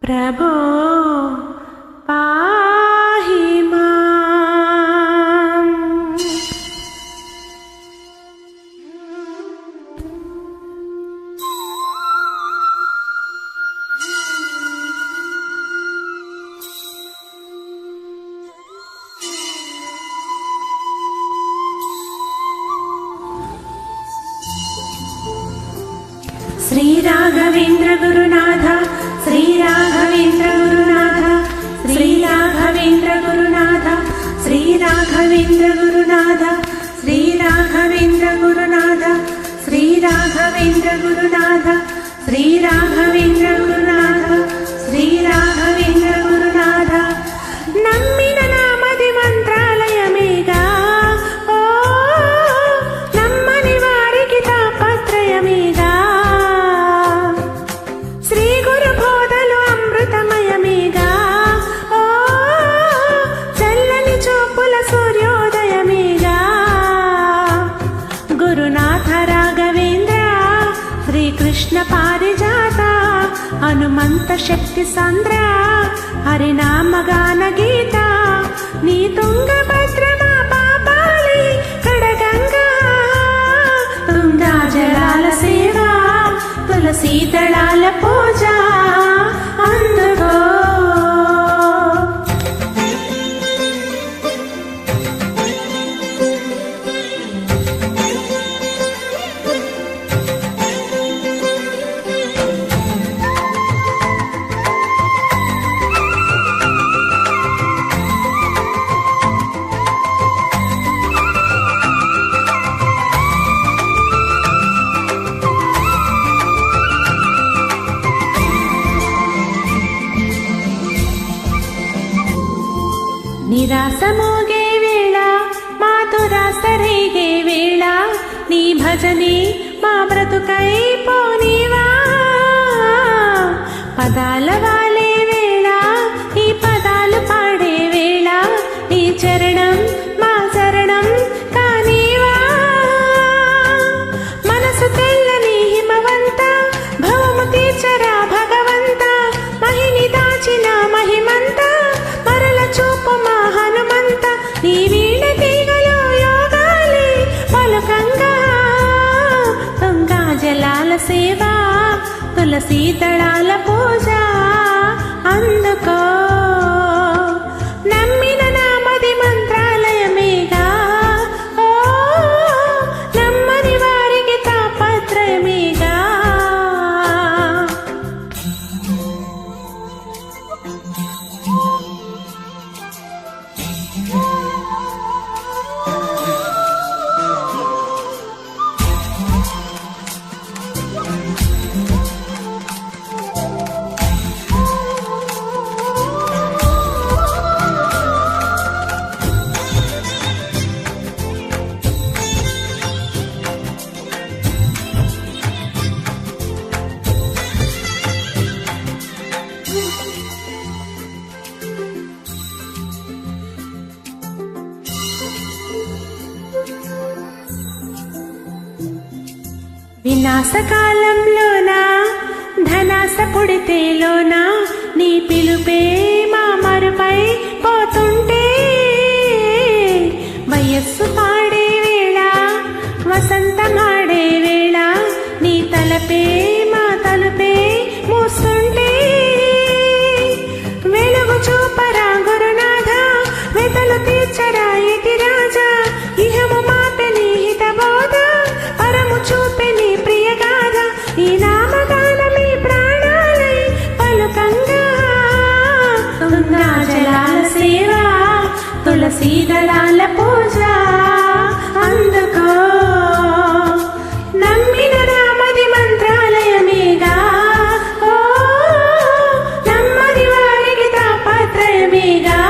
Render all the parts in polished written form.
प्रभो पाहि माम्। श्री राघवेंद्र गुरुनाथ, श्री राघवेंद्र गुरुनाथ, श्री राघवेंद्र गुरुनाथ, श्री राघवेंद्र गुरुनाथ, श्री राघवेंद्र गुरुनाथ, श्री राघवेंद्र गुरुनाथ, श्री राघवेंद्र गुरुनाथ, श्री राघवेंद्र गुरुनाथ। नम्मिन नामदि मंत्रालयमेगा ओ नम्मनि वारिकि तापत्रयमेगा। श्री गुरु बोधलु अमृतमयमेगा ओ चल्లని చూపుల సూర్యోదయమేగా। गुरुनाथ राघवेंद्र श्री कृष्ण पारिजात हनुमंत शक्ति सांद्र हरिनाम गान गीत। नी तुंगभद्रमा पापाली कड़गंगा तुंगा जलाल सेवा तुलसी दళాల పూజ అందుకో। నిరాశ మోగే వేళ మాతురాశ రేగే వేళ నీ భజనే మా బ్రతుకై పోనివా। పదాల వాలే వేళ ఈ పదాలు పాడే వేళ నీ చరణం మా శరణం కానివా। మనసు తెల్లని హిమవంత భవము తీర్చరా భగవంత మహిని దాచిన మహిమంత మరల చూపు మా హనుమంత। నీ వీణ తీగలో యోగాలే పలుకంగా తుంగా జలాల సేవ తులసి దళాల పూజ అందుకో। నమ్మిన నామది మంత్రాలయమేగా ఓ నమ్మని వారికి తాపత్రయమేగా। వినాశకాలంలోనా ధనాస పుడితేలోనా నీ పిలుపే మా మరుపై పోతుంటే। వయస్సు పాడే వేళ వసంతమాడే వేళ నీ తలపే మా తలుపే మూస్తుంటే। వెలుగు చూపరా గురునాథ వెతలు తీర్చరా ఇటి రాజా ఇహము మాపె నీ హిత బోధ పరము చూపె నీ ప్రియ గాథ। ఈ నామగానమే ప్రాణాలై పలుకంగా తుంగా జలాల సేవ తులసి దళాల పూజ అందుకో। నమ్మిన నామది మంత్రాలయమేగా ఓ నమ్మని వారికి తాపత్రయమేగా।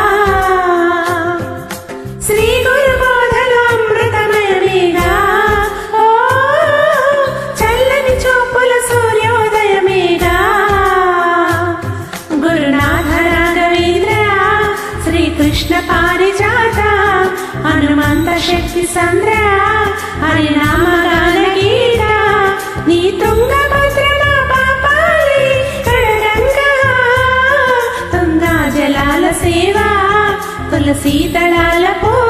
శ్రీ గురు బోధలు అమృతమయమేగా ఓ చల్లని చూపుల సూర్యోదయమేగా। గురునాథ రాఘవేంద్ర శ్రీ కృష్ణ పారిజాత హనుమంత శక్తి సంద్ర హరినామ గాన గీత। నీ తుంగభద్రమ పాపాలి కడగంగా సేవ తులసీ దళాల పూజ